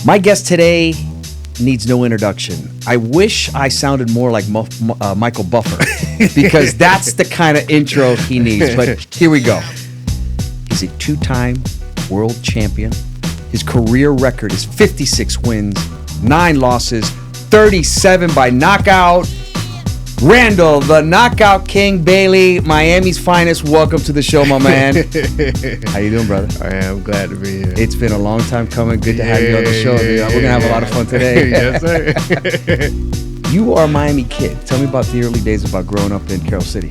My guest today needs no introduction. I wish I sounded more like Michael Buffer because that's the kind of intro he needs. But here we go. He's a two-time world champion. His career record is 56 wins, 9 losses, 37 by knockout. Randall, the Knockout King Bailey, Miami's finest. Welcome to the show, my man. How you doing, brother? I am glad to be here. It's been a long time coming. Good to have you on the show, dude. We're going to have a lot of fun today. Yes, sir. You are a Miami kid. Tell me about the early days about growing up in Carroll City.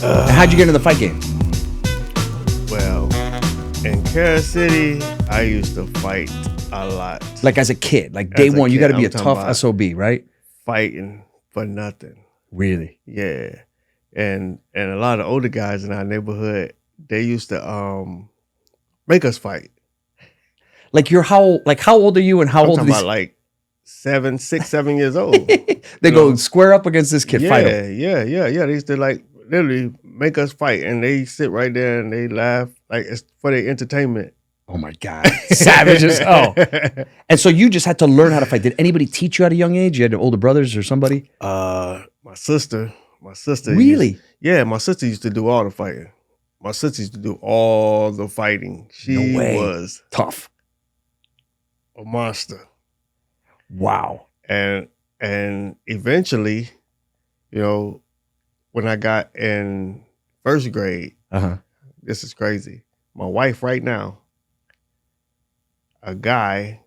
And how'd you get into the fight game? Well, in Carroll City, I used to fight a lot. Like as a kid, like day one, you got to be a tough SOB, right? Fighting for nothing. Really? Yeah. And a lot of older guys in our neighborhood, they used to make us fight. Like how old are you and how old are these? About like 6, 7 years old. They go square up against this kid, fight him. Yeah. They used to like literally make us fight, and they sit right there and they laugh like it's for their entertainment. Oh my God. Savage as hell. And so you just had to learn how to fight. Did anybody teach you at a young age? You had older brothers or somebody? My sister. Really? My sister used to do all the fighting. My sister used to do all the fighting. She was tough. A monster. Wow. And eventually, when I got in first grade, this is crazy. My wife right now, a guy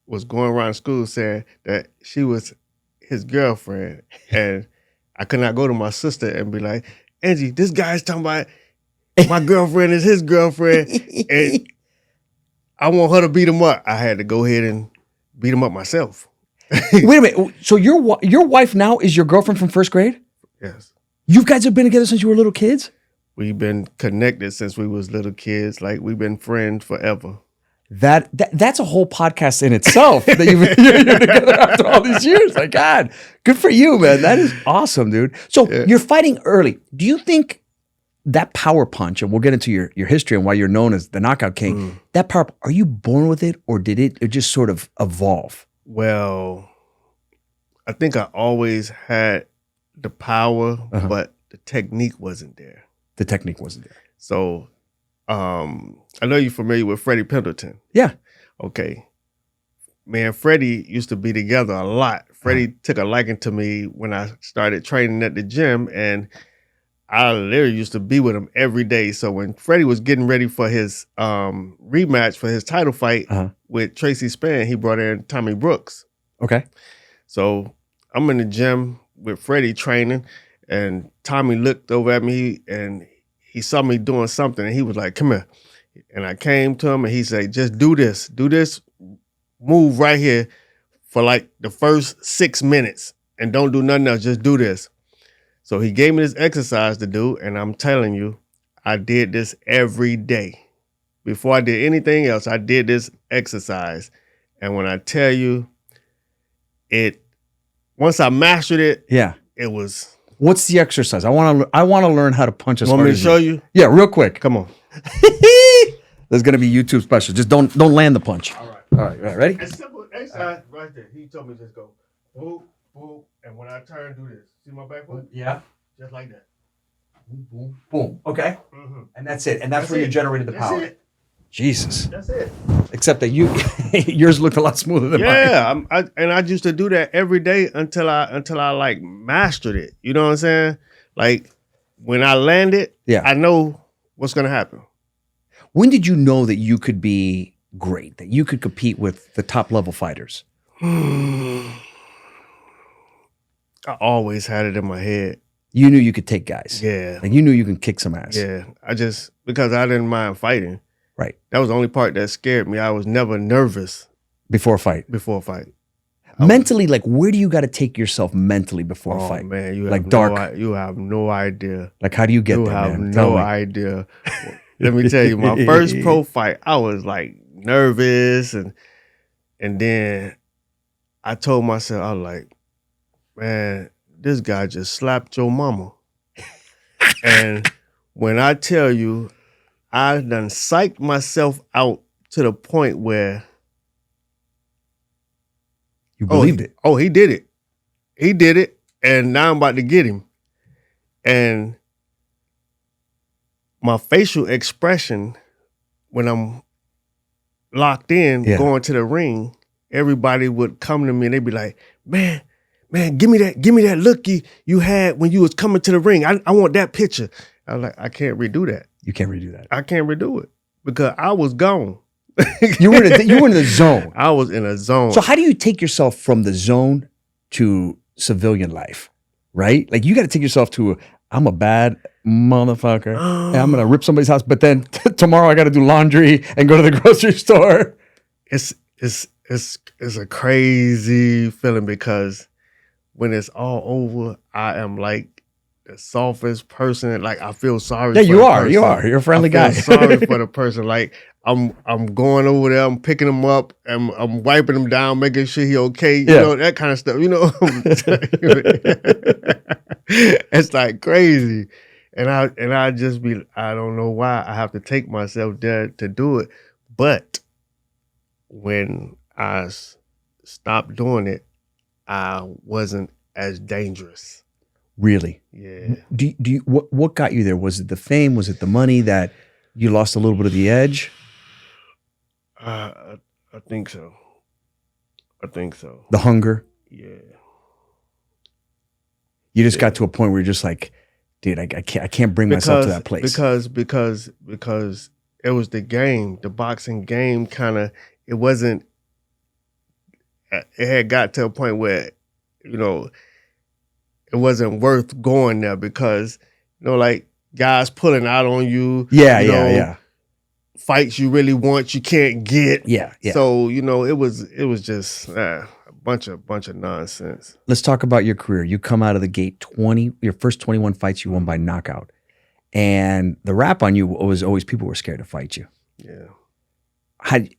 was going around school saying that she was his girlfriend, and I could not go to my sister and be like, Angie, this guy's talking about my girlfriend is his girlfriend, and I want her to beat him up. I had to go ahead and beat him up myself. Wait a minute. So your wife now is your girlfriend from first grade? Yes. You guys have been together since you were little kids? We've been connected since we was little kids. Like, we've been friends forever. That's a whole podcast in itself that you're together after all these years. Like, God, good for you, man. That is awesome, dude. So You're fighting early. Do you think that power punch, and we'll get into your history and why you're known as the Knockout King, that power, are you born with it, or did it just sort of evolve? Well, I think I always had the power, but the technique wasn't there. The technique wasn't there. So I know you're familiar with Freddie Pendleton. Yeah. Okay. Man, Freddie used to be together a lot. Freddie took a liking to me when I started training at the gym, and I literally used to be with him every day. So when Freddie was getting ready for his rematch for his title fight with Tracy Spann, he brought in Tommy Brooks. Okay. So I'm in the gym with Freddie training, and Tommy looked over at me and he saw me doing something, and he was like, come here. And I came to him and he said, just do this move right here for like the first 6 minutes and don't do nothing else, just do this. So he gave me this exercise to do, and I'm telling you, I did this every day. Before I did anything else, I did this exercise. And when I tell you, once I mastered it, it was... What's the exercise? I want to learn how to punch as hard as you. Want me to show you? Yeah, real quick. Come on. There's gonna be YouTube special. Just don't land the punch. All right. Ready? It's simple. Exercise right there. He told me just go boom, boom, and when I turn, do this. See my back foot? Yeah. Just like that. Boom, boom, boom. Okay. And that's it. And that's where you generated the power. That's it. Jesus. That's it. Except that yours looked a lot smoother than mine. Yeah, I used to do that every day until I like mastered it. You know what I'm saying? Like when I landed, I know what's gonna happen. When did you know that you could be great, that you could compete with the top level fighters? I always had it in my head. You knew you could take guys. Yeah. Like you knew you could kick some ass. Yeah. Because I didn't mind fighting. Right. That was the only part that scared me. I was never nervous. Before a fight? Before a fight. Mentally, like where do you got to take yourself mentally before a fight? Oh man, you like have dark. You have no idea. Like how do you get there, man? You have no idea. Let me tell you, my first pro fight, I was like nervous, and then I told myself, I was like, man, this guy just slapped your mama. And when I tell you, I done psyched myself out to the point where You believed it. Oh, he did it. He did it. And now I'm about to get him. And my facial expression when I'm locked in, going to the ring, everybody would come to me and they'd be like, man, give me that look you had when you was coming to the ring. I want that picture. I was like, I can't redo that. You can't redo that. I can't redo it because I was gone. You were in the zone. I was in a zone. So how do you take yourself from the zone to civilian life, right? Like you got to take yourself to I'm a bad motherfucker and I'm going to rip somebody's house. But then tomorrow I got to do laundry and go to the grocery store. It's a crazy feeling because when it's all over, I am like the softest person. Like I feel sorry. Yeah, for you the are. person. You are. You're a friendly guy. Sorry for the person. Like I'm going over there. I'm picking him up and I'm wiping him down, making sure he okay. You know, that kind of stuff. You know, it's like crazy. And I just be, I don't know why I have to take myself there to do it. But when I stopped doing it, I wasn't as dangerous. Really? Yeah. Do you what got you there? Was it the fame? Was it the money that you lost a little bit of the edge? I think so. The hunger? Yeah. You just got to a point where you're just like, dude, I can't bring myself to that place. Because it was the game, the boxing game it wasn't, it had got to a point where, you know, it wasn't worth going there because, you know, like guys pulling out on you. Yeah. Fights you really want, you can't get. Yeah. So, you know, it was just a bunch of nonsense. Let's talk about your career. You come out of the gate, your first 21 fights you won by knockout. And the rap on you was always people were scared to fight you. Yeah.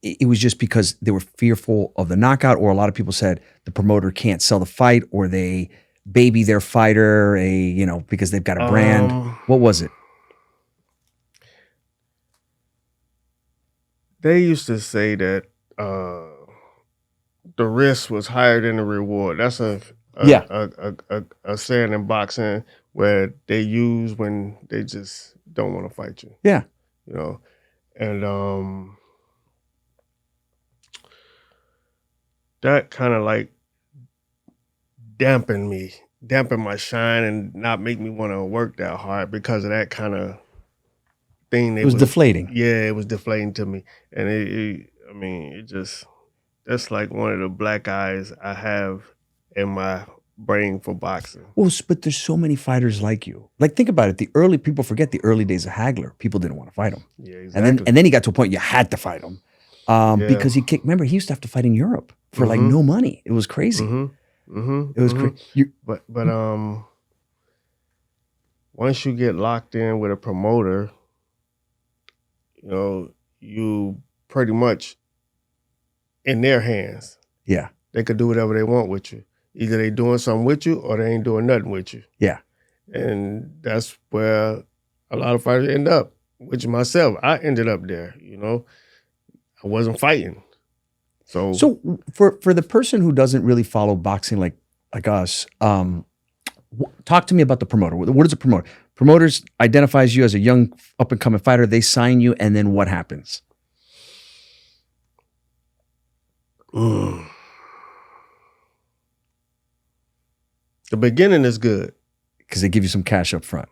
It was just because they were fearful of the knockout, or a lot of people said the promoter can't sell the fight, or they baby their fighter, because they've got a brand. What was it? They used to say that the risk was higher than the reward. That's a saying in boxing where they use when they just don't want to fight you. Yeah. You know, and that kind of like dampened my shine and not make me want to work that hard because of that kind of thing. It was deflating. Yeah, it was deflating to me. And that's like one of the black eyes I have in my brain for boxing. Well, but there's so many fighters like you. Like, think about it. People forget the early days of Hagler. People didn't want to fight him. Yeah, exactly. And then he got to a point you had to fight him because he kicked. Remember, he used to have to fight in Europe for like no money. It was crazy. It was crazy. But once you get locked in with a promoter, you know, you pretty much in their hands. Yeah. They could do whatever they want with you. Either they doing something with you or they ain't doing nothing with you. Yeah. And that's where a lot of fighters end up, which myself, I ended up there, you know. I wasn't fighting. So for the person who doesn't really follow boxing like us, talk to me about the promoter. What is a promoter? Promoters identifies you as a young up-and-coming fighter. They sign you, and then what happens? The beginning is good. Because they give you some cash up front.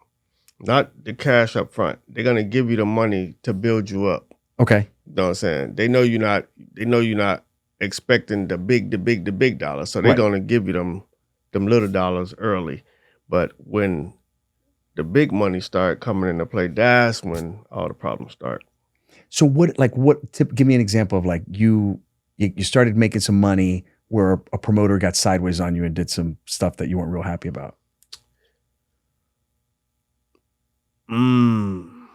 Not the cash up front. They're going to give you the money to build you up. Okay. You know what I'm saying? They know you're not expecting the big dollars. So they're going to give you them little dollars early. But when the big money start coming into play, that's when all the problems start. So give me an example of like you started making some money where a promoter got sideways on you and did some stuff that you weren't real happy about. You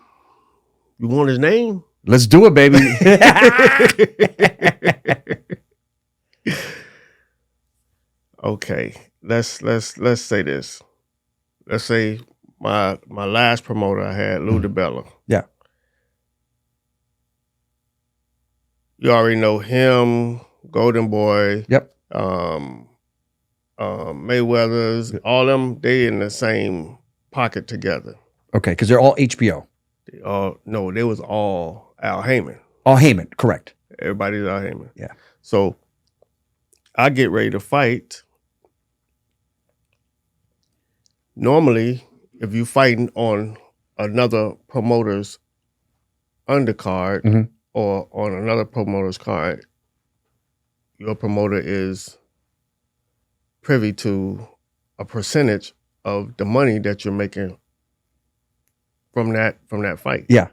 want his name? Let's do it, baby. Okay. Let's say this. Let's say my last promoter I had, Lou DiBella. Yeah. You already know him, Golden Boy. Yep. Mayweather's, all them, they in the same pocket together. Okay, because they're all HBO. They was all Al Heyman. All Heyman, correct. Everybody's Al Heyman. Yeah. So I get ready to fight. Normally, if you fighting on another promoter's undercard or on another promoter's card, your promoter is privy to a percentage of the money that you're making from that fight. Yeah.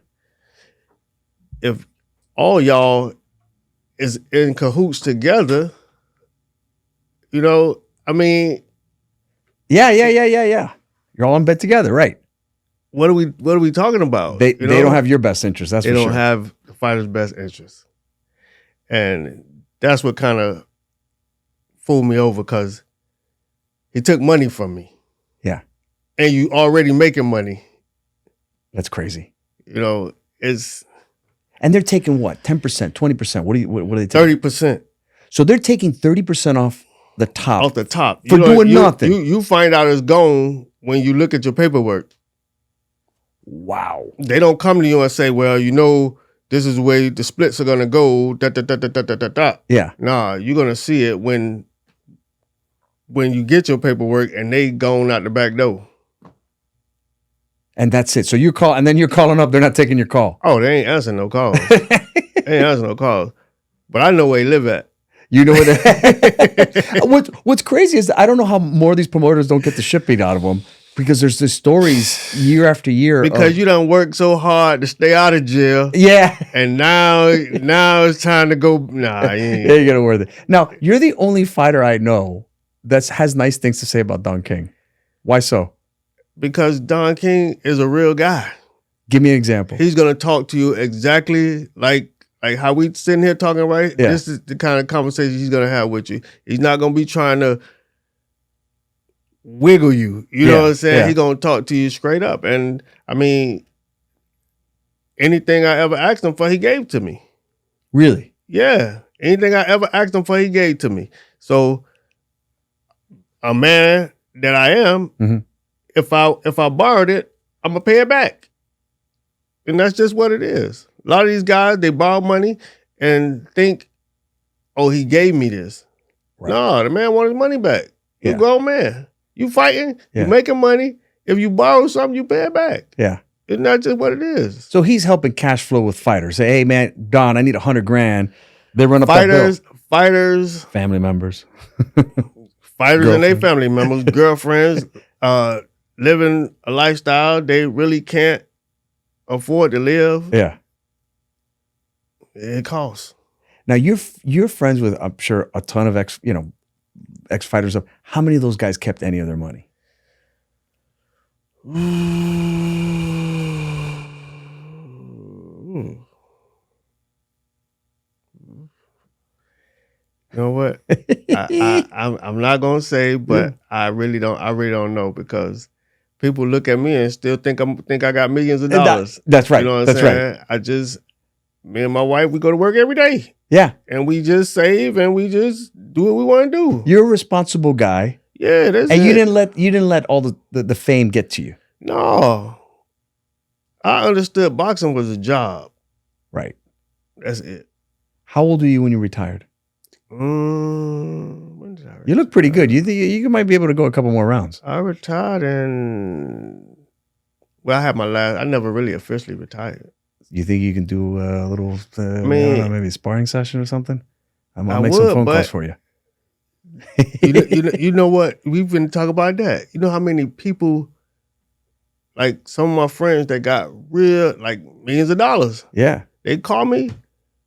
If all y'all is in cahoots together, you know, I mean, Yeah. You're all in bed together, right? what are we talking about? They don't have your best interest. That's they for don't sure. have the fighter's best interest, and that's what kind of fooled me over, because he took money from me. Yeah. And you already making money. That's crazy. You know, it's And they're taking what? 10%, 20%. What are they taking? 30% So they're taking 30% off the top. off the top. For doing nothing. You find out it's gone when you look at your paperwork. Wow. They don't come to you and say, well, you know, this is the way the splits are going to go. Da, da, da, da, da, da, da, da. Yeah. Nah, you're going to see it when you get your paperwork and they gone out the back door. And that's it. So you call, and then you're calling up. They're not taking your call. Oh, they ain't answering no calls. They ain't answering no calls. But I know where they live at. You know what? What's crazy is that I don't know how more of these promoters don't get the shit beat out of them, because there's the stories year after year. Because you done worked so hard to stay out of jail. Yeah. And now it's time to go. Nah, you ain't. Yeah, you gotta wear that. Now, you're the only fighter I know that has nice things to say about Don King. Why so? Because Don King is a real guy. Give me an example. He's gonna talk to you exactly like how we sitting here talking, right? Yeah. This is the kind of conversation he's gonna have with you. He's not gonna be trying to wiggle you. You know what I'm saying? Yeah. He's gonna talk to you straight up. And I mean, anything I ever asked him for, he gave to me. Really? Yeah. Anything I ever asked him for, he gave to me. So a man that I am, if I borrowed it, I'm gonna pay it back. And that's just what it is. A lot of these guys, they borrow money and think, oh, he gave me this. Right. No, the man wanted his money back. You're a grown man. You fighting, Yeah. you making money. If you borrow something, you pay it back. Yeah. It's not just what it is. So he's helping cash flow with fighters. Say, hey man, Don, I need $100,000. They run up Fighters, family members, fighters and their family members, girlfriends, living a lifestyle they really can't afford to live. Yeah. It costs. Now you're friends with, I'm sure, a ton of ex fighters. How many of those guys kept any of their money? You know what? I'm not gonna say, but I really don't know, because people look at me and still think I got millions of dollars. That's right. You know what That's I'm saying? right. Me and my wife, we go to work every day. Yeah. And we just save and we just do what we want to do. You're a responsible guy. Yeah, that's and it. you didn't let all the fame get to you. No. I understood boxing was a job. Right. That's it. How old were you when you retired? When did I retire? You look pretty good. You think you might be able to go a couple more rounds. I retired I had my last, I never really officially retired. You think you can do a little, I don't know, maybe a sparring session or something? I'm gonna make some phone calls for you. you know what? We've been talking about that. You know how many people, like some of my friends that got real, like millions of dollars. Yeah. They call me.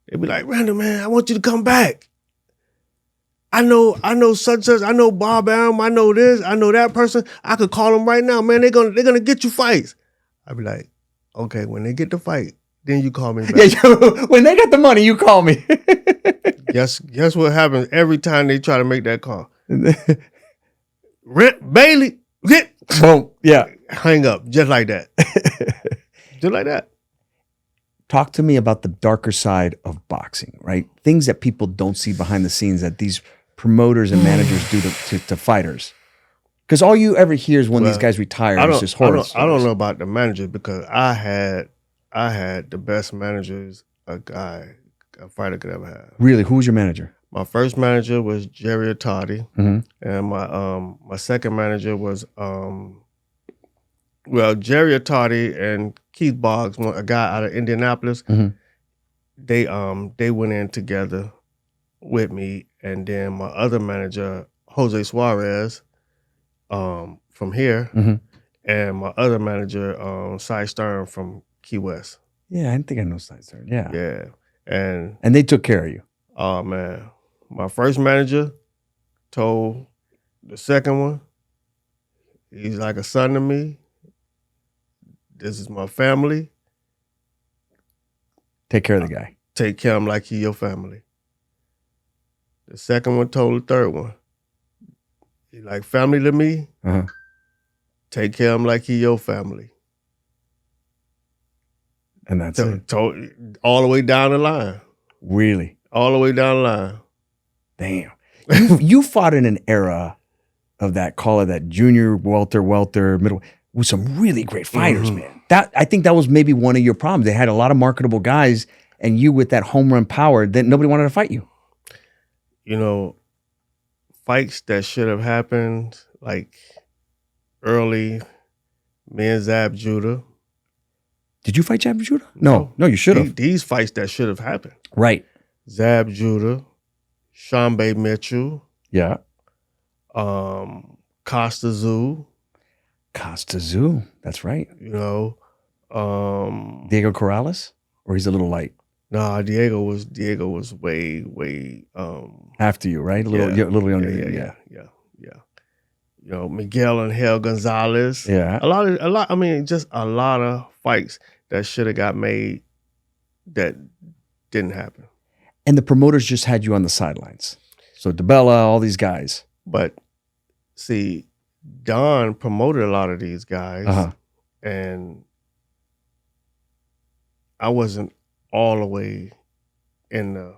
They be like, Randall, man, I want you to come back. I know such. I know Bob Arum. I know this. I know that person. I could call them right now, man. They're gonna get you fights. I be like, okay, when they get the fight, then you call me back. Yeah, when they got the money, you call me. Guess what happens every time they try to make that call? Bailey, boom, yeah. Hang up, just like that. Just like that. Talk to me about the darker side of boxing, right? Things that people don't see behind the scenes that these promoters and managers do to fighters? Because all you ever hear is when these guys retire, it's just horror I stories. don't know about the managers because I had the best managers a fighter could ever have. Really? Who was your manager? My first manager was Jerry Attardi, and my second manager was Jerry Attardi and Keith Boggs, a guy out of Indianapolis. They went in together with me, and then my other manager, Jose Suarez, from here, and my other manager, Cy Stern from Key West. Yeah, I think I know Cy Stern. Yeah. Yeah. And they took care of you. Oh man. My first manager told the second one, he's like a son to me. This is my family. Take care of the guy. Take care of him like he your family. The second one told the third one, he like family to me. Take care of him like he your family. And that's it. All the way down the line. Really? All the way down the line. Damn. You fought in an era of that junior welter, middle, with some really great fighters, man. I think that was maybe one of your problems. They had a lot of marketable guys, and you with that home run power, that nobody wanted to fight you. You know, fights that should have happened, like early, me and Zab Judah. Did you fight Zab Judah? No, you should have. These fights that should have happened. Right. Zab Judah, Shambe Mitchell. Yeah. Costa Zoo. Costa Zoo. That's right. You know. Diego Corrales? Or he's a little light? Nah, Diego was way after you, right? A little younger. Yeah. You know, Miguel Angel Gonzalez. Yeah. A lot, I mean, just a lot of fights that should have got made that didn't happen. And the promoters just had you on the sidelines. So DeBella, all these guys. But see, Don promoted a lot of these guys, and I wasn't all the way in the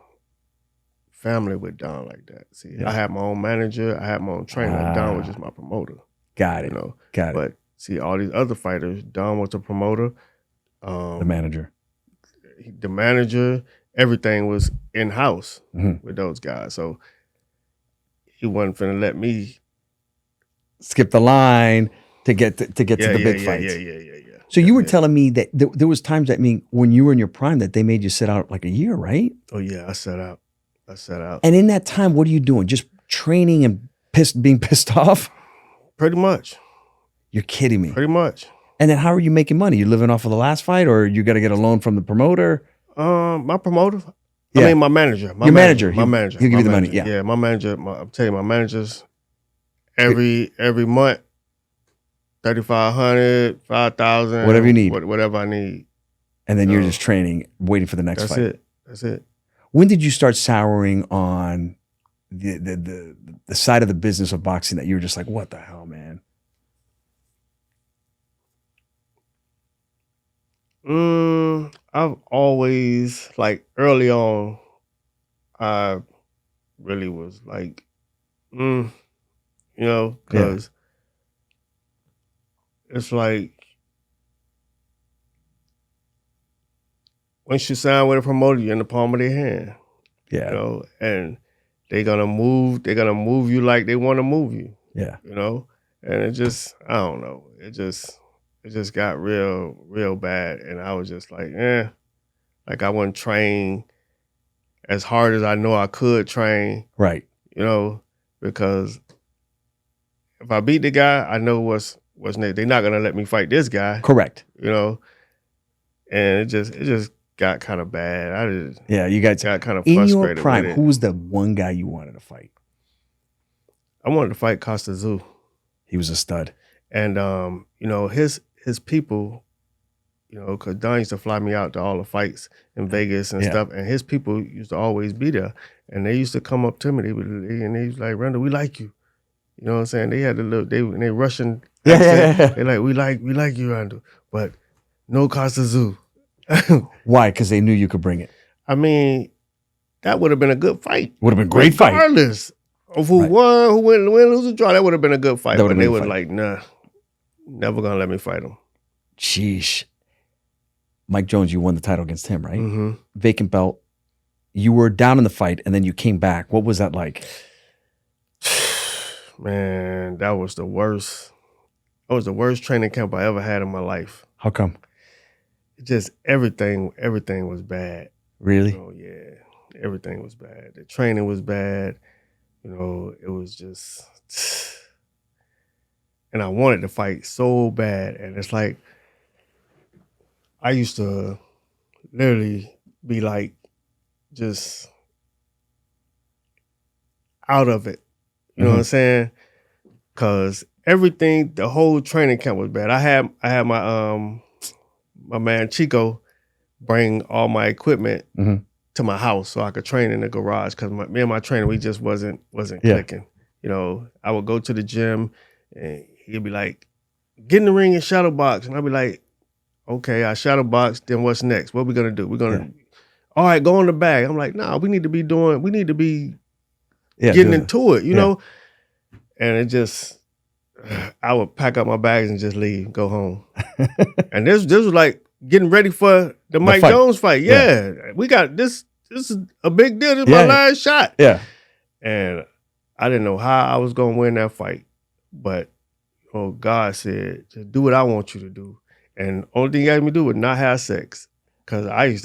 family with Don like that. See, I had my own manager, I had my own trainer. Don was just my promoter. Got it. You know, But see, all these other fighters, Don was the promoter. The manager. Everything was in house with those guys. So he wasn't finna let me skip the line to get to the big fights. Yeah. So you were telling me that there was times that when you were in your prime that they made you sit out like a year, right? Oh yeah, I sat out. And in that time, what are you doing? Just training and being pissed off? Pretty much. You're kidding me. Pretty much. And then how are you making money? You living off of the last fight, or you got to get a loan from the promoter? My promoter. I mean, my manager. My manager. He'll give you the money. Yeah. Yeah, my manager. I'm telling you, my managers every month, $3,500, $5,000, whatever you need, whatever I need. And then you're just training, waiting for the next fight. That's it. When did you start souring on the side of the business of boxing that you were just like, what the hell, man? I've always, like, early on, I really was like, you know, because it's like, once you sign with a promoter, you're in the palm of their hand. Yeah. You know, and they're gonna move you like they want to move you. Yeah. You know? And it just, I don't know. It just got real bad. And I was just like, like I wasn't trained as hard as I know I could train. Right. You know, because if I beat the guy, I know what's next. They're not gonna let me fight this guy. Correct. You know? And it just got kind of bad. You guys got kind of in frustrated. Your prime, with it. Who was the one guy you wanted to fight? I wanted to fight Costa Zoo. He was a stud. And you know, his people, you know, because Don used to fly me out to all the fights in Vegas and stuff, and his people used to always be there. And they used to come up to me, and they was like, Randall, we like you. You know what I'm saying? They had they Russian accent. They like, we like you, Randall. But no Costa Zoo. Why? Because they knew you could bring it. I mean, that would have been a good fight. Would have been a great fight. Regardless. If who won, who win, lose, or draw, that would have been a good fight. But they was like, nah, never gonna let me fight him. Sheesh. Mike Jones, you won the title against him, right? Mm-hmm. Vacant belt. You were down in the fight, and then you came back. What was that like? Man, that was the worst. That was the worst training camp I ever had in my life. How come? Just everything was bad. Really? Oh yeah, everything was bad. The training was bad. You know, it was just, and I wanted to fight so bad, and it's like I used to literally be like just out of it. You know what I'm saying? Cause everything, the whole training camp was bad. I had my my man Chico bring all my equipment to my house so I could train in the garage. Cause me and my trainer, we just wasn't clicking. You know, I would go to the gym and he'd be like, get in the ring and shadow box. And I'd be like, okay, I shadow box, then what's next? What we gonna do? We're gonna all right, go on the bag. I'm like, nah, we need to be getting into it, you know? And it just, I would pack up my bags and just leave, go home. And this was like getting ready for the Mike Jones fight. Yeah. We got this is a big deal. This is my last shot. Yeah. And I didn't know how I was going to win that fight. But God said, just do what I want you to do. And only thing he asked me to do was not have sex. Because I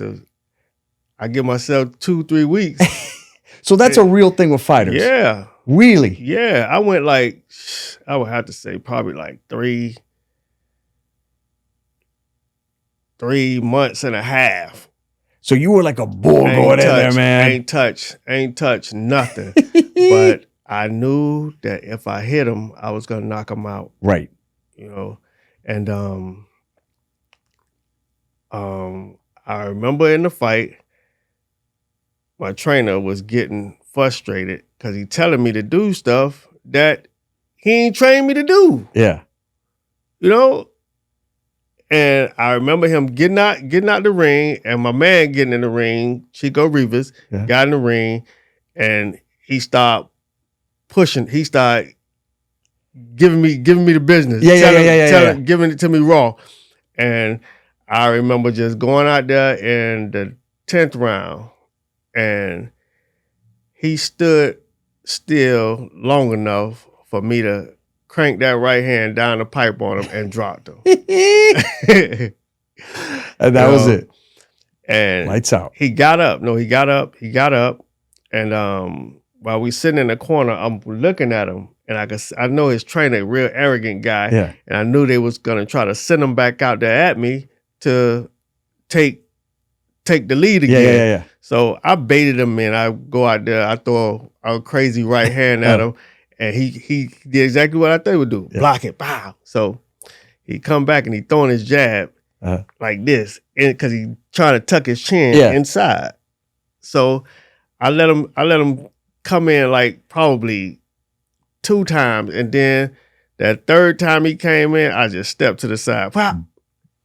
give myself 2-3 weeks. So that's a real thing with fighters. Yeah. Really? Yeah. I went like, I would have to say probably like 3 months and a half. So you were like a bull going in there, man. Ain't touch nothing. But I knew that if I hit him, I was gonna knock him out. Right. You know. And I remember in the fight, my trainer was getting frustrated because he telling me to do stuff that he ain't trained me to do. Yeah. You know? And I remember him getting out the ring, and my man getting in the ring, Chico Rivas, got in the ring, and he stopped pushing. He started giving me the business. Giving it to me raw. And I remember just going out there in the 10th round, and he stood still long enough for me to crank that right hand down the pipe on him and dropped him. And that was it. And lights out. He got up. No, he got up. And while we sitting in the corner, I'm looking at him, and I know his trainer, real arrogant guy. Yeah. And I knew they was gonna try to send him back out there at me to take the lead again. Yeah. So I baited him, and I go out there, I throw a crazy right hand at him, and he did exactly what I thought he would do. Block it, pow. So he come back and he throwing his jab like this, because he trying to tuck his chin inside. So I let him come in like probably 2 times, and then that 3rd time he came in, I just stepped to the side,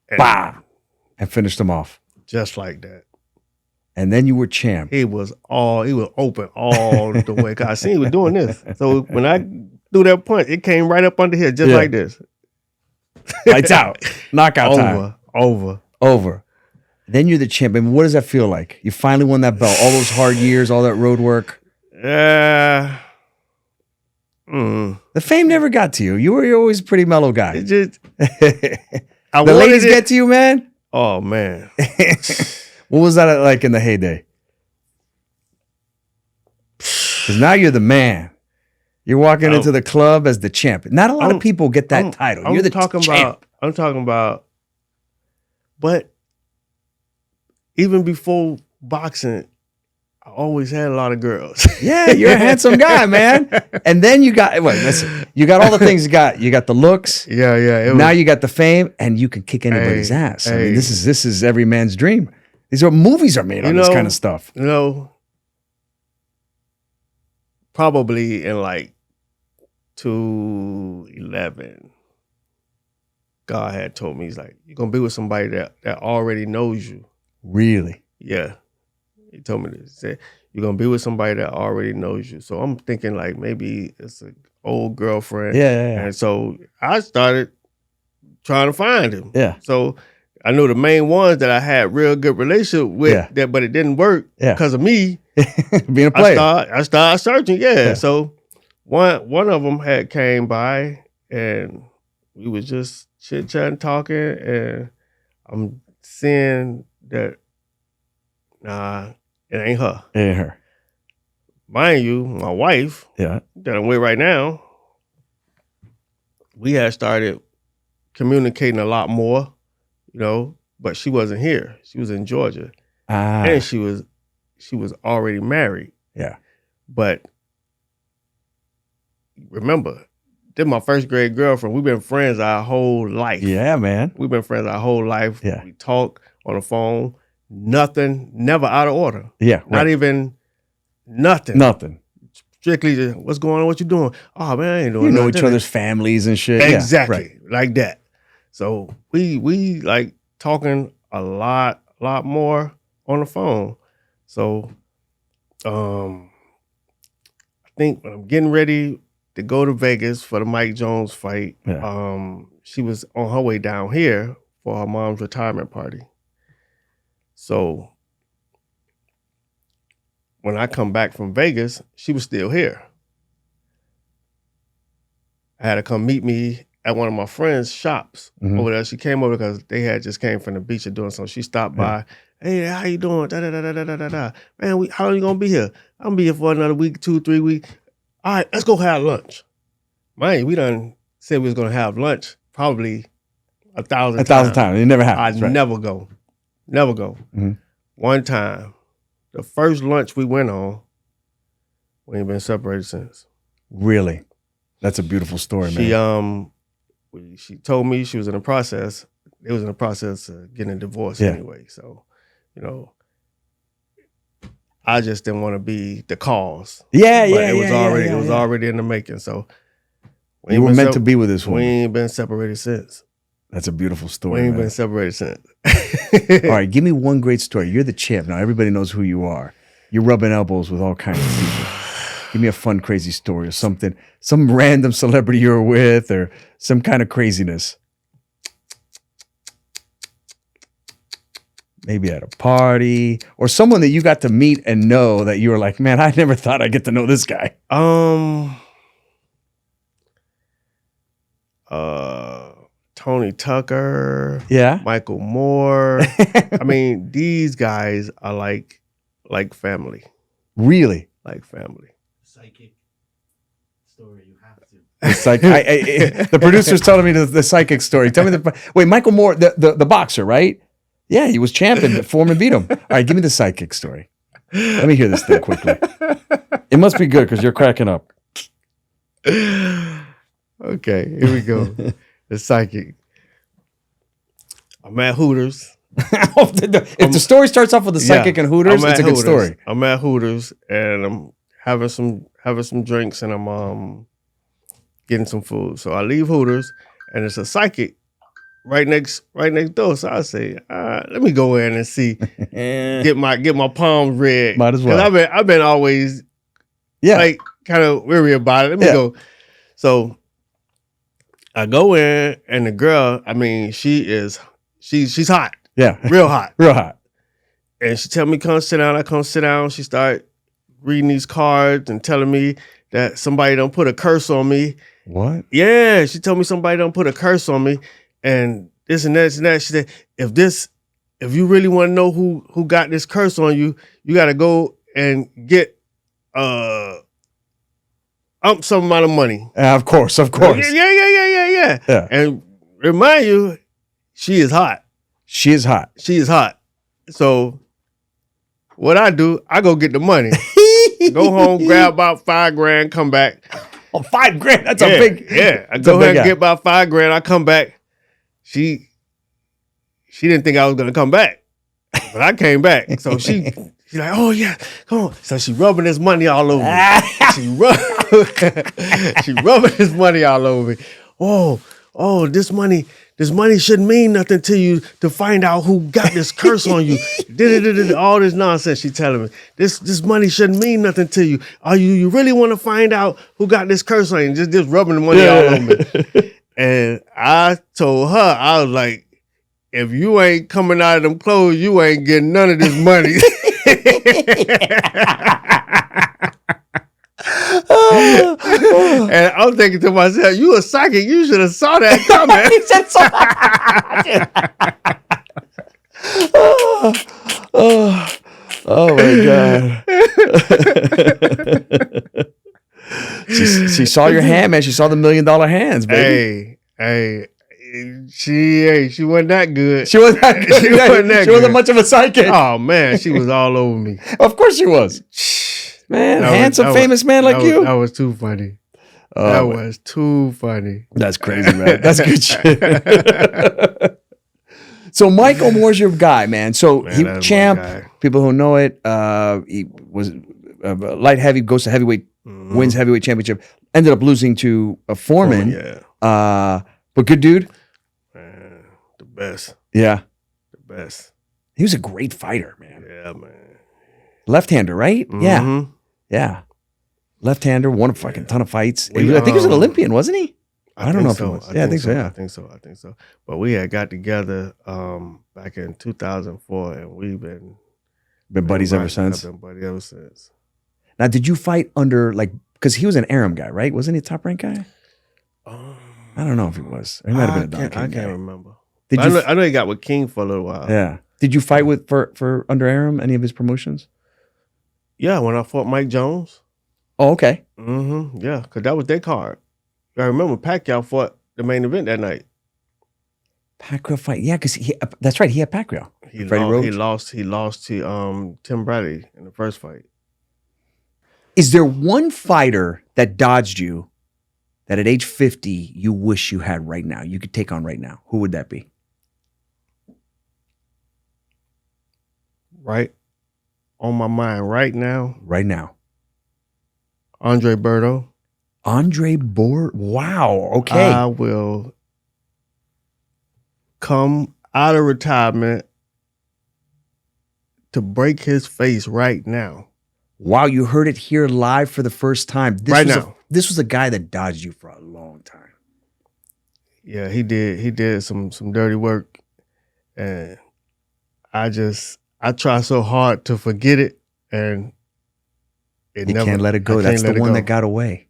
and finished him off just like that. And then you were champ. He was open all the way. Cause I seen he was doing this. So when I threw that punch, it came right up under here, just like this. Lights out. Knockout time. Over. Then you're the champion. What does that feel like? You finally won that belt. All those hard years, all that road work. The fame never got to you. You're always a pretty mellow guy. It just the ladies get to you, man? Oh, man. What was that like in the heyday? Because now you're the man. You're walking into the club as the champ. Not a lot of people get that title. You're the champ. I'm talking about, but even before boxing, I always had a lot of girls. Yeah, you're a handsome guy, man. And then you got you got all the things you got. You got the looks. Yeah. Now you got the fame, and you can kick anybody's ass. I mean, this is every man's dream. These are movies are made on this kind of stuff. You know, probably in like 2011, God had told me, he's like, you're gonna be with somebody that already knows you. Really? Yeah. He told me this. He said, you're gonna be with somebody that already knows you. So I'm thinking like maybe it's an old girlfriend. Yeah. And so I started trying to find him. Yeah. So I knew the main ones that I had real good relationship with, but it didn't work because of me. Being a player. I started searching. Yeah. So one of them had came by and we was just chit chatting, talking, and I'm seeing that nah, it ain't her. It ain't her. Mind you, my wife, that I'm with right now, we had started communicating a lot more, you know, but she wasn't here. She was in Georgia. And she was already married. Yeah. But remember, this is my first grade girlfriend. We've been friends our whole life. Yeah, man. We've been friends our whole life. Yeah. We talk on the phone. Nothing, never out of order. Yeah. Right. Not even nothing. Nothing. Strictly just, what's going on? What you doing? Oh, man, I ain't doing You know nothing. each other's families and shit. Exactly. Yeah, right. Like that. So we like talking a lot more on the phone. So I think when I'm getting ready to go to Vegas for the Mike Jones fight, she was on her way down here for her mom's retirement party. So when I come back from Vegas, she was still here. I had to come meet me at one of my friends' shops over there. She came over because they had just came from the beach and doing something. She stopped by. Hey, how you doing? Da, da, da, da, da, da, da. Man, how long you gonna be here? I'm gonna be here for another week, 2, 3 weeks. All right, let's go have lunch. Man, we done said we was gonna have lunch probably 1,000 times. 1,000 times. It never happens. I never go. Never go. One time, the first lunch we went on, we ain't been separated since. Really? That's a beautiful story, man. She told me she was in the process. It was in the process of getting a divorce anyway. So, you know, I just didn't want to be the cause. Yeah, but it was already in the making. So you were meant to be with this woman. We ain't been separated since. That's a beautiful story. We ain't been separated since. All right, give me one great story. You're the champ now. Everybody knows who you are. You're rubbing elbows with all kinds of people. Give me a fun, crazy story or something, some random celebrity you were with or some kind of craziness. Maybe at a party or someone that you got to meet and know that you were like, man, I never thought I'd get to know this guy. Tony Tucker. Yeah. Michael Moore. I mean, these guys are like family. Really? Like family. Psychic story, you have to. The producer's telling me the psychic story. Tell me wait, Michael Moore, the boxer, right? Yeah, he was champion. Foreman beat him. All right, give me the psychic story. Let me hear this thing quickly. It must be good because you're cracking up. Okay, here we go. The psychic. I'm at Hooters. If the story starts off with the psychic and Hooters, it's a good story. I'm at Hooters and I'm having some drinks and I'm getting some food. So I leave Hooters and it's a psychic right next door. So I say, let me go in and see, get my palms read. Might as well. I've been always like kind of weary about it. Let me go. So I go in and the girl, I mean, she's hot. Yeah. Real hot. Real hot. And she tell me, come sit down. I come sit down. She start reading these cards and telling me that somebody done put a curse on me. What? Yeah. She told me somebody done put a curse on me and this and that and that. She said, if you really want to know who got this curse on you, you got to go and get some amount of money. Of course. Yeah. And remind you, she is hot. She is hot. She is hot. So what I do, I go get the money. Go home, grab about $5,000, come back. Oh, $5,000. That's a big. Yeah. I go ahead and get about $5,000. I come back. She didn't think I was gonna come back. But I came back. So she's like, oh yeah, come on. So she rubbing this money all over me. She rubbing this money all over me. Oh, oh, this money shouldn't mean nothing to you to find out who got this curse on you. All this nonsense she telling me. This money shouldn't mean nothing to you. Are you really want to find out who got this curse on you? Just rubbing the money all on me. And I told her, I was like, if you ain't coming out of them clothes, you ain't getting none of this money. And I'm thinking to myself, you a psychic, you should have saw that coming. Oh my God. She saw your hand, man. She saw the $1 million hands, baby. Hey, she wasn't that good. She wasn't that good. She wasn't much of a psychic. Oh man, she was all over me. Of course she was. Man, handsome, famous man like you. That was too funny. That was too funny. That's crazy, man. That's good shit. So Michael Moore's your guy, man. So he champ. People who know it, he was light heavy, goes to heavyweight, wins heavyweight championship. Ended up losing to a Foreman. But good dude. Man, the best. Yeah. The best. He was a great fighter, man. Yeah, man. Left-hander, right? Mm-hmm. Yeah. Left-hander, won a fucking ton of fights. I think he was an Olympian, wasn't he? I don't know if he was. Yeah, I think so. Yeah. I think so. But we had got together back in 2004, and we've been buddies ever since. I've been buddies ever since. Now, did you fight under, like, because he was an Aram guy, right? Wasn't he a top rank guy? I don't know if he was. He might have been a Don King I guy. can't remember. I know he got with King for a little while. Yeah. Did you fight for under Aram, any of his promotions? Yeah, when I fought Mike Jones. Oh, okay. Mm-hmm. Yeah, because that was their card. I remember Pacquiao fought the main event that night. Pacquiao fight, yeah, because that's right. He had Pacquiao. He lost to Tim Bradley in the first fight. Is there one fighter that dodged you that at age 50 you wish you had right now? You could take on right now. Who would that be? Right on my mind right now. Right now. Andre Berto. Wow. Okay. I will come out of retirement to break his face right now. Wow, you heard it here live for the first time. This was a guy that dodged you for a long time. Yeah, he did. He did some dirty work, and I try so hard to forget it, and you can't let it go. That's the one that got away.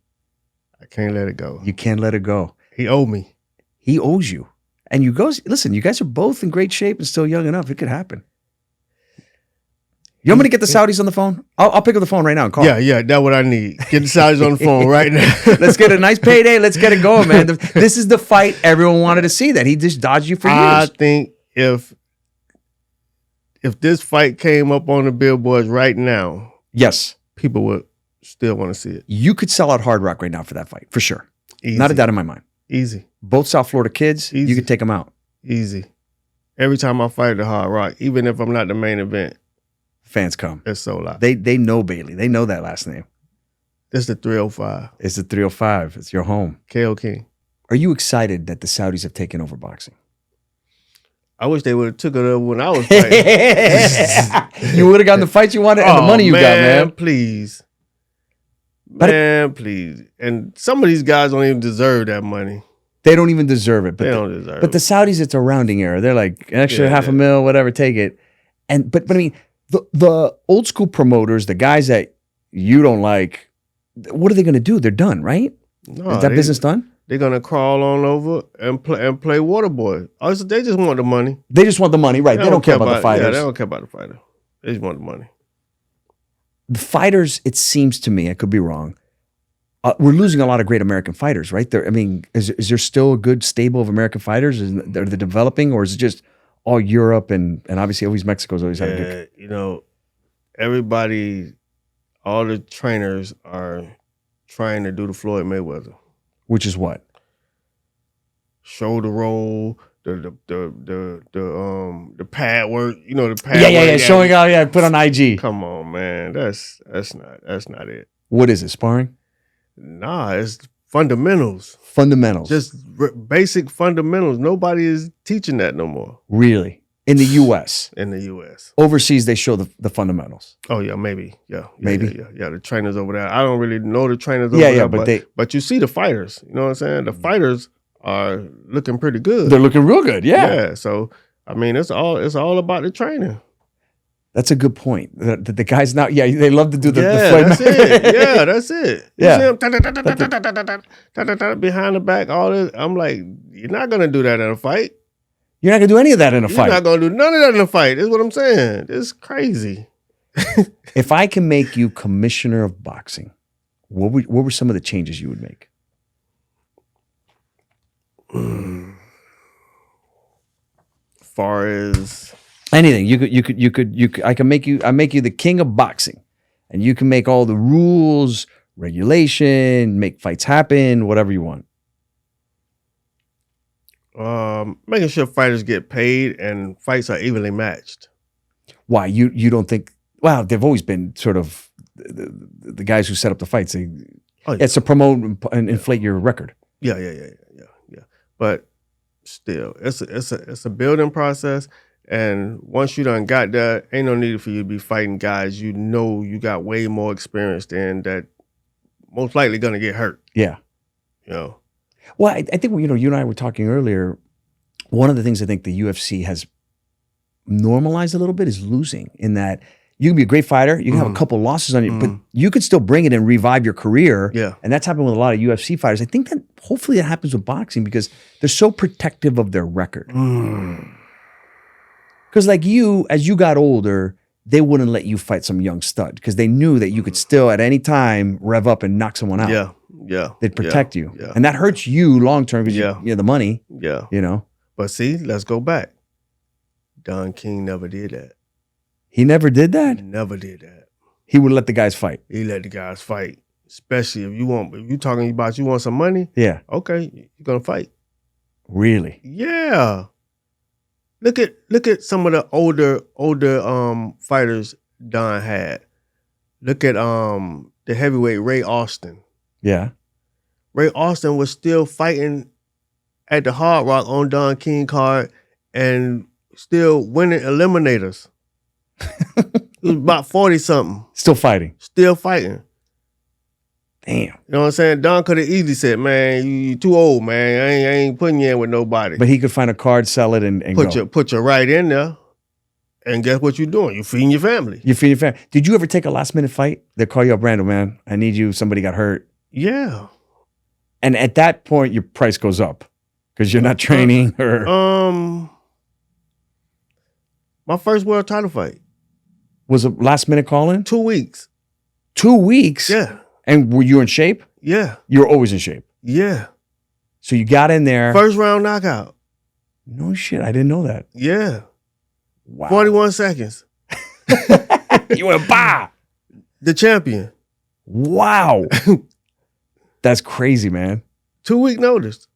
I can't let it go. You can't let it go. He owed me. He owes you. And you guys are both in great shape and still young enough. It could happen. You want me to get the Saudis on the phone? I'll pick up the phone right now and call. Yeah, that's what I need. Get the Saudis on the phone right now. Let's get a nice payday. Let's get it going, man. This is the fight everyone wanted to see. That he just dodged you for years. I think if this fight came up on the billboards right now, yes, people would still want to see it. You could sell out Hard Rock right now for that fight, for sure. Easy. Not a doubt in my mind. Easy. Both South Florida kids, Easy. You could take them out. Easy. Every time I fight at the Hard Rock, even if I'm not the main event, fans come. It's so loud. They know Bailey. They know that last name. It's the 305. It's the 305. It's your home. KO King. Are you excited that the Saudis have taken over boxing? I wish they would have took it over when I was fighting. You would have gotten the fight you wanted and the money you got, man. Please. Please. And some of these guys don't even deserve that money. They don't even deserve it. But they don't deserve it. But the Saudis, it's a rounding error. They're like, an extra $500,000, whatever, take it. But I mean, the old school promoters, the guys that you don't like, what are they going to do? They're done, right? No, is that business done? They're going to crawl on over and play water boy. Also, they just want the money. They just want the money, right? They don't care about the fighters. Yeah, they don't care about the fighter. They just want the money. The fighters, it seems to me, I could be wrong, we're losing a lot of great American fighters, right? I mean, is there still a good stable of American fighters? Are they developing, or is it just all Europe and obviously always Mexico's always had a good... You know, everybody, all the trainers are trying to do the Floyd Mayweather. Which is what? Shoulder roll, the pad work, you know, the pad work. Showing out, put on IG. Come on, man. That's not it. What is it, sparring? Nah, it's fundamentals. Fundamentals. Just basic fundamentals. Nobody is teaching that no more. Really? In the U.S.? In the U.S. Overseas, they show the fundamentals. Oh, yeah, maybe. Yeah. Maybe? Yeah, the trainers over there. I don't really know the trainers over there. But you see the fighters. You know what I'm saying? The fighters are looking pretty good. They're looking real good, yeah. Yeah, so, I mean, it's all about the training. That's a good point. The guys now, they love to do the that's it. Yeah, that's it. You Yeah. see them behind the back, all this. I'm like, you're not going to do that in a fight. You're not going to do any of that in a fight. You're not going to do none of that in a fight. Is what I'm saying. It's crazy. If I can make you commissioner of boxing, what were some of the changes you would make? As far as anything, I make you the king of boxing, and you can make all the rules, regulation, make fights happen, whatever you want. Making sure fighters get paid and fights are evenly matched. Why you don't think? Well, they've always been sort of the guys who set up the fights. It's to promote and inflate your record. Yeah. But still, it's a building process, and once you done got there, ain't no need for you to be fighting guys you know you got way more experience than that. Most likely gonna get hurt. Yeah. You know. Well, I think you and I were talking earlier. One of the things I think the UFC has normalized a little bit is losing. In that you can be a great fighter, you can have a couple losses on you, but you could still bring it and revive your career. Yeah, and that's happened with a lot of UFC fighters. I think that hopefully that happens with boxing because they're so protective of their record. Because like you, as you got older, they wouldn't let you fight some young stud because they knew that you could still at any time rev up and knock someone out. Yeah. They'd protect you. Yeah. And that hurts you long term because you have the money. Yeah. You know? But see, let's go back. Don King never did that. He never did that? He never did that. He would let the guys fight. He let the guys fight. Especially if you talking about you want some money. Yeah. Okay, you're gonna fight. Really? Yeah. Look at some of the older fighters Don had. Look at the heavyweight Ray Austin. Yeah. Ray Austin was still fighting at the Hard Rock on Don King card and still winning eliminators. He was about 40-something. Still fighting. Still fighting. Damn. You know what I'm saying? Don could have easily said, man, you too old, man. I ain't putting you in with nobody. But he could find a card, sell it, and put you right in there. And guess what you're doing? You're feeding your family. You're feeding your family. Did you ever take a last-minute fight? They call you up, Randall, man. I need you. Somebody got hurt. Yeah. And at that point, your price goes up because you're not training or... My first world title fight. Was a last-minute call-in? 2 weeks. 2 weeks? Yeah. And were you in shape? Yeah. You were always in shape? Yeah. So you got in there... First round knockout. No shit. I didn't know that. Yeah. Wow. 41 seconds. You went, bah! The champion. Wow. That's crazy, man. 2 week notice.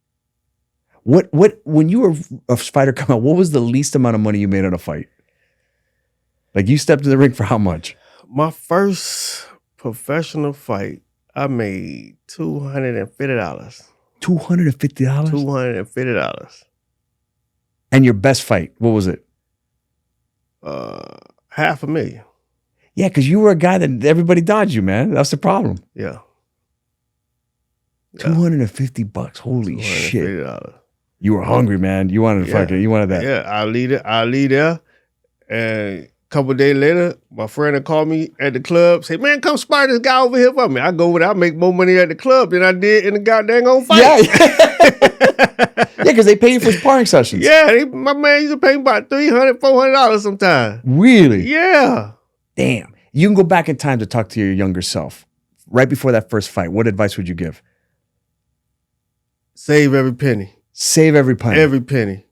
What when you were a fighter come out, what was the least amount of money you made on a fight? Like you stepped in the ring for how much? My first professional fight, I made $250. $250? $250. And your best fight, what was it? $500,000. Yeah, because you were a guy that everybody dodged you, man. That's the problem. Yeah. $250. Holy shit. $250. You were hungry, man. You wanted to fucking, you wanted that. Yeah, I leave there. And a couple of days later, my friend had called me at the club, say, man, come spar this guy over here for me. I go over there, I make more money at the club than I did in the goddamn old fight. Yeah, because they pay you for sparring sessions. Yeah, my man used to pay me about $300, $400 sometimes. Really? Yeah. Damn. You can go back in time to talk to your younger self. Right before that first fight, what advice would you give? Save every penny. Save every penny. Every penny.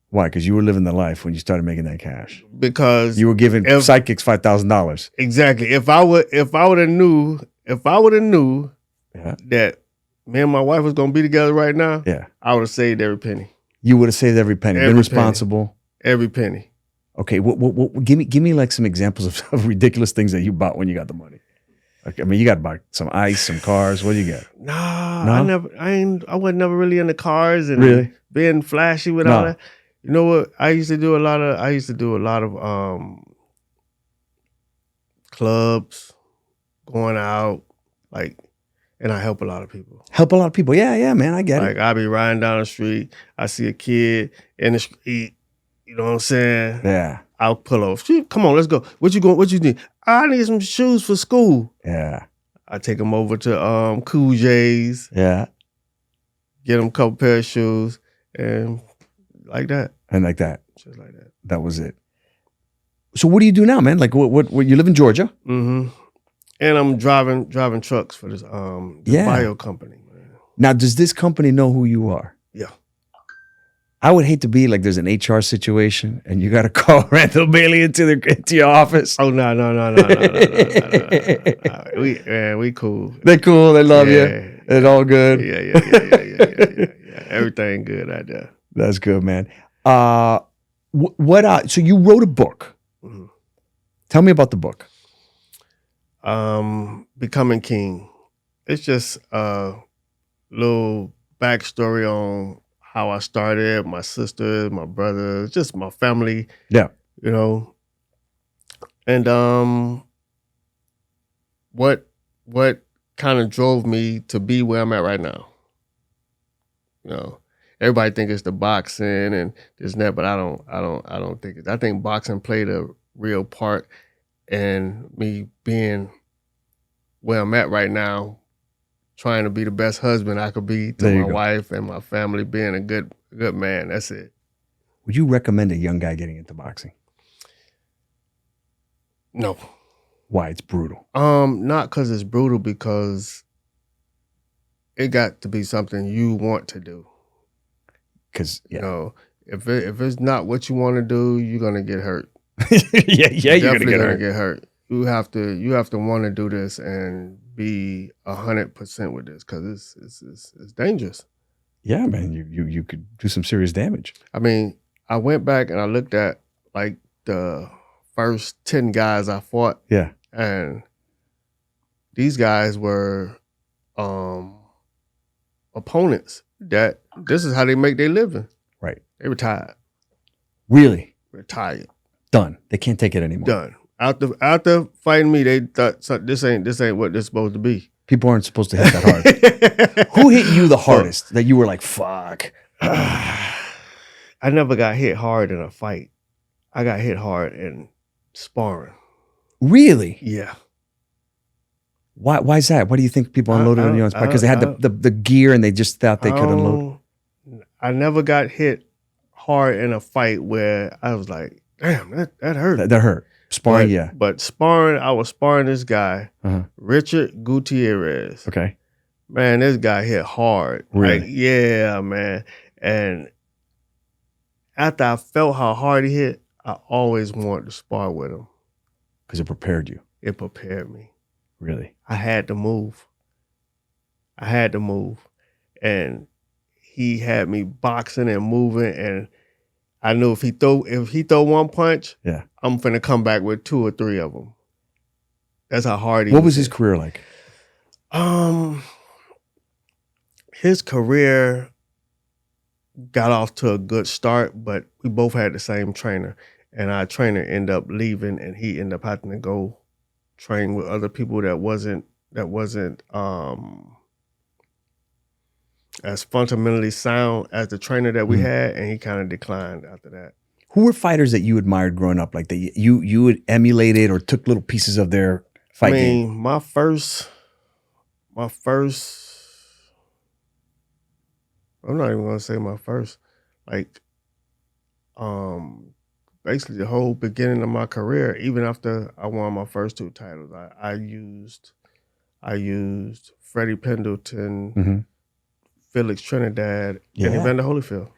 Why? Because you were living the life when you started making that cash. Because you were giving psychics $5,000. Exactly. If I would have knew that me and my wife was gonna be together right now, I would have saved every penny. You would have saved every penny. Been responsible. Every penny. Okay. What give me like some examples of ridiculous things that you bought when you got the money. Okay, I mean, you got to buy some ice, some cars. What do you got? Nah, No? I was never really into cars and Really? being flashy with No. all that. You know what? I used to do a lot of clubs, going out, like, and I help a lot of people. Help a lot of people. Yeah, man. I get Like, it. I be riding down the street, I see a kid in the street, you know what I'm saying? Yeah. I'll pull off. Come on, let's go. What you need? I need some shoes for school. Yeah. I take them over to Cool J's, Yeah. get them a couple pair of shoes, and like that. And like that. Just like that. That was it. So what do you do now, man? Like what you live in Georgia? Mm-hmm. And I'm driving trucks for this bio company, man. Now, does this company know who you are? Yeah. I would hate to be like there's an HR situation and you got to call Randall Bailey into your office. Oh no. We cool. They're cool. They love Yeah. you. It's all good. Yeah. Everything good out there. That's good, man. So you wrote a book. Mhm. Tell me about the book. Becoming King. It's just a little backstory on how I started, my sisters, my brothers, just my family. Yeah. You know. And what kind of drove me to be where I'm at right now. You know, everybody think it's the boxing and this and that, but I don't think it. I think boxing played a real part in me being where I'm at right now, trying to be the best husband I could be to my wife and my family, being a good man. That's it. Would you recommend a young guy getting into boxing? No. Why? It's brutal. Not because it's brutal, because it got to be something you want to do. Because you know, if it's not what you want to do, you're gonna get hurt. You're gonna get hurt. You have to want to do this and be 100% with this, because it's dangerous. Yeah, man, you could do some serious damage. I mean, I went back and I looked at like the first 10 guys I fought. Yeah. And these guys were opponents that this is how they make their living. Right. They retired. Really? Retired. Done. They can't take it anymore. Done. After fighting me, they thought, so this ain't what this supposed to be. People aren't supposed to hit that hard. Who hit you the hardest that you were like, fuck? I never got hit hard in a fight. I got hit hard in sparring. Really? Yeah. Why is that? Why do you think people unloaded on you on sparring? Because they had the gear and they just thought they could unload? I never got hit hard in a fight where I was like, damn, that hurt. That hurt. Sparring, yeah. But sparring, I was sparring this guy, Richard Gutierrez. Okay. Man, this guy hit hard. Really? Like, yeah, man. And after I felt how hard he hit, I always wanted to spar with him. Because it prepared you. It prepared me. Really? I had to move. And he had me boxing and moving, and I knew if he throw one punch, yeah, I'm finna come back with 2 or 3 of them. That's how hard he was. What was his career like? His career got off to a good start, but we both had the same trainer, and our trainer ended up leaving, and he ended up having to go train with other people that wasn't as fundamentally sound as the trainer that we had, and he kind of declined after that. Who were fighters that you admired growing up, like that you would emulated or took little pieces of their fight game? My first, I'm not even gonna say my first, like, basically the whole beginning of my career, even after I won my first 2 titles, I used Freddie Pendleton, Felix Trinidad, and Evander Holyfield.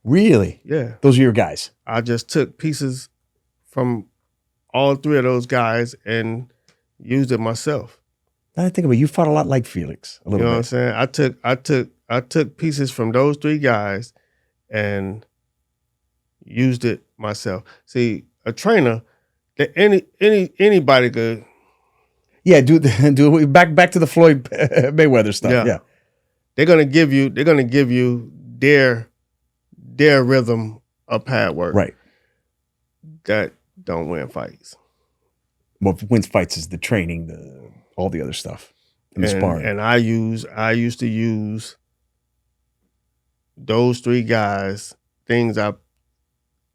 Really? Yeah. Those are your guys? I just took pieces from all 3 of those guys and used it myself. Now I think about it, you fought a lot like Felix. A little bit. You know what I'm saying? I took pieces from those 3 guys and used it myself. See, a trainer, that anybody could Yeah, do back to the Floyd Mayweather stuff. Yeah. They're gonna give you their rhythm of pad work. Right. That don't win fights. What wins fights is the training, all the other stuff, and the sparring. And I used to use those three guys. Things I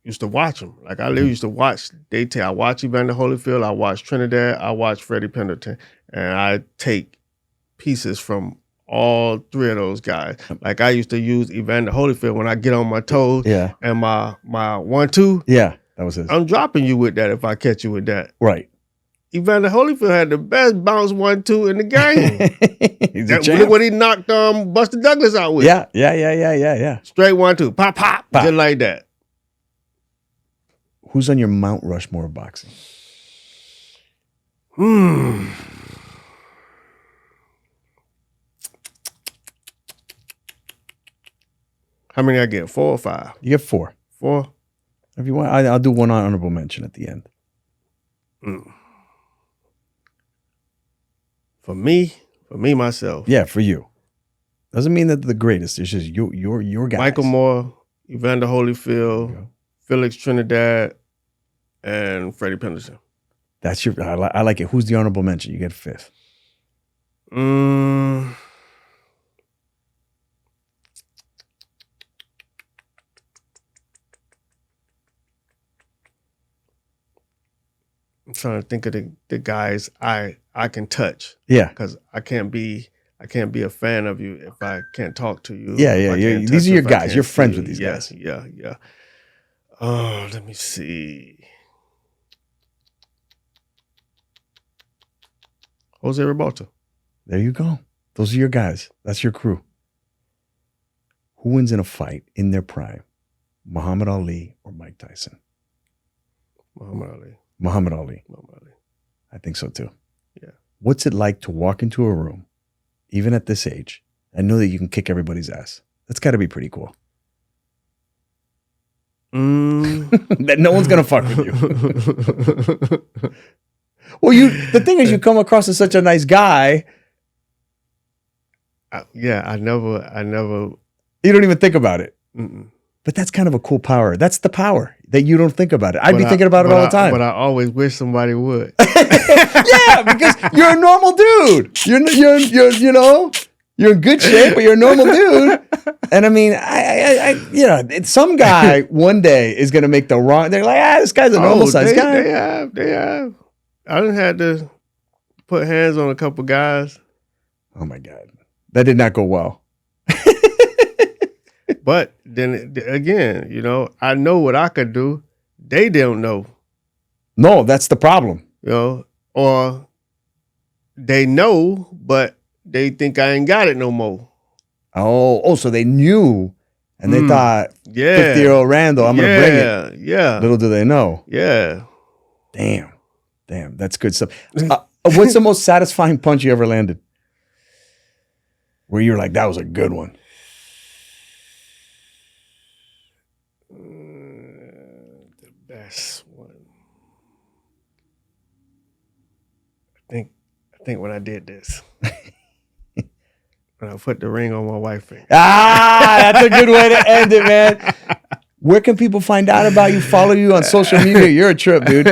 used to watch them. Like I literally used to watch. I watch Evander Holyfield. I watch Trinidad. I watch Freddie Pendleton, and I take pieces from all three of those guys. Like I used to use Evander Holyfield when I get on my toes. Yeah. And my 1-2. Yeah, that was his. I'm dropping you with that if I catch you with that. Right. Evander Holyfield had the best bounce 1-2 in the game. He's a champ. Look what he knocked Buster Douglas out with. Yeah. Straight 1-2. Pop, pop. Just like that. Who's on your Mount Rushmore of boxing? How many I get? 4 or 5? You get 4. 4? If you want, I'll do one honorable mention at the end. For me myself. Yeah, for you. Doesn't mean that they're the greatest. It's just your guys. Michael Moore, Evander Holyfield, Felix Trinidad, and Freddie Pendleton. That's your. I like it. Who's the honorable mention? You get 5th. I'm trying to think of the guys I can touch. Yeah, because I can't be a fan of you if I can't talk to you. Yeah. These are your guys. You're friends with these guys. Yeah. Oh, let me see. Jose Roberto. There you go. Those are your guys. That's your crew. Who wins in a fight in their prime? Muhammad Ali or Mike Tyson? Muhammad Ali. I think so too. Yeah. What's it like to walk into a room, even at this age, and know that you can kick everybody's ass? That's got to be pretty cool. That no one's gonna fuck with you. Well, the thing is, you come across as such a nice guy. I never. You don't even think about it. Mm-mm. But that's kind of a cool power. That's the power that you don't think about it. I'd be thinking about it all the time. But I always wish somebody would. Yeah, because you're a normal dude. You're you're in good shape, but you're a normal dude. And I mean, some guy one day is gonna make the wrong. They're like, this guy's a normal size guy. They have. I done had to put hands on a couple guys. Oh my God, that did not go well. But then again, I know what I could do. They don't know. No, that's the problem. Or they know, but they think I ain't got it no more. Oh, so they knew, and they thought, 50-year-old Randall, I'm going to bring it. Yeah. Little do they know. Yeah. Damn, that's good stuff. What's the most satisfying punch you ever landed? Where you're like, that was a good one. The best one. I think when I did this. When I put the ring on my wife's finger. That's a good way to end it, man. Where can people find out about you, follow you on social media? You're a trip, dude.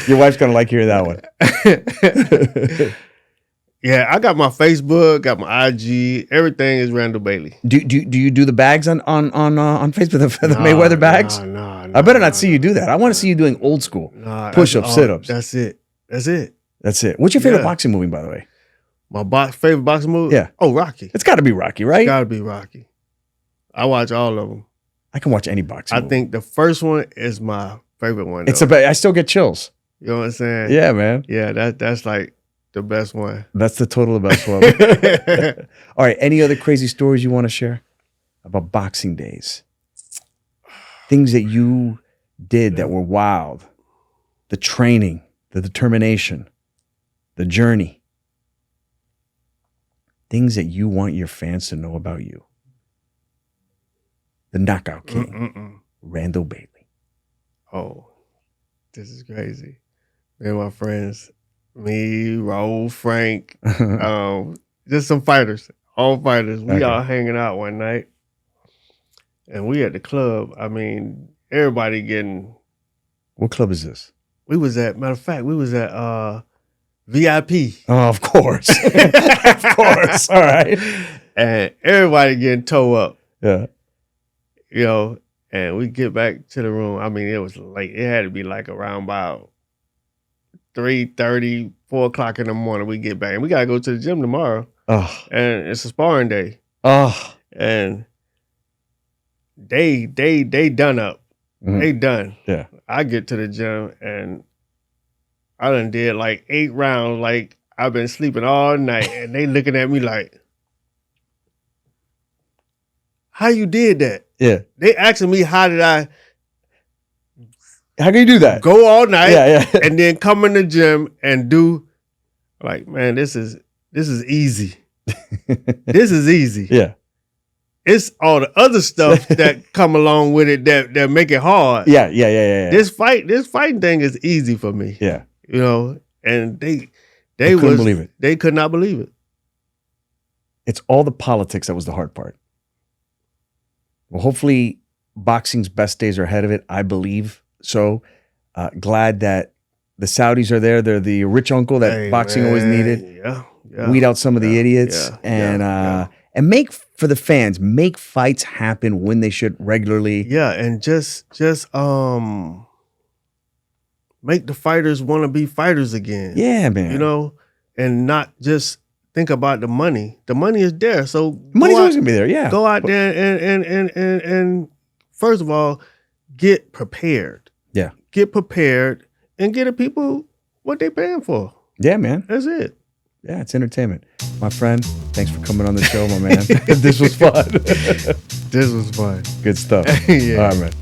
Your wife's going to like hearing that one. Yeah, I got my Facebook, got my IG. Everything is Randall Bailey. Do you do the bags on Facebook, the Mayweather bags? No. I better not see you do that. I want to see you doing old school. Push-ups, sit-ups. That's it. That's it. What's your favorite boxing movie, by the way? My favorite boxing movie? Yeah. Oh, Rocky. It's got to be Rocky, right? It's got to be Rocky. I watch all of them. I can watch any boxing movie. I think the first one is my favorite one. I still get chills. You know what I'm saying? Yeah, man. Yeah, that's like the best one. That's the total best one. All right. Any other crazy stories you want to share about boxing days? Things that you did that were wild. The training, the determination, the journey. Things that you want your fans to know about you. The Knockout King, Randall Bailey. Oh, this is crazy. and my friends, me, Raul, Frank, just some fighters, all fighters. We all hanging out one night, and we at the club. I mean, everybody getting. What club is this? We was at, matter of fact, we was at VIP. Oh, of course. Of course. All right. And everybody getting towed up. Yeah. You know, and we get back to the room. I mean, it was late. It had to be like around about 3:30, 4 o'clock in the morning. We get back. And we got to go to the gym tomorrow. Oh. And it's a sparring day. Oh. And they done up. Mhm. They done. Yeah. I get to the gym and I done did like 8 rounds. Like I've been sleeping all night, and they looking at me like, "How you did that?" Yeah. They asking me how did I How can you do that? go all night, Yeah. and then come in the gym and do like, man, this is easy. This is easy. Yeah. It's all the other stuff that come along with it that make it hard. Yeah. This fighting thing is easy for me. Yeah. You know, and they couldn't believe it. They could not believe it. It's all the politics that was the hard part. Well, hopefully boxing's best days are ahead of it. I believe so. Glad that the Saudis are there. They're the rich uncle that boxing always needed. Yeah. Weed out some of the idiots and make for the fans, make fights happen when they should regularly. Yeah, and just make the fighters want to be fighters again. Yeah, man. You know, and not just think about the money. The money is there, so Money's always gonna be there. Yeah, go out there and first of all, get prepared. Yeah, get prepared and get the people what they paying for. Yeah, man. That's it. Yeah, it's entertainment. My friend, thanks for coming on the show, my man. This was fun. This was fun. Good stuff. Yeah. All right, man.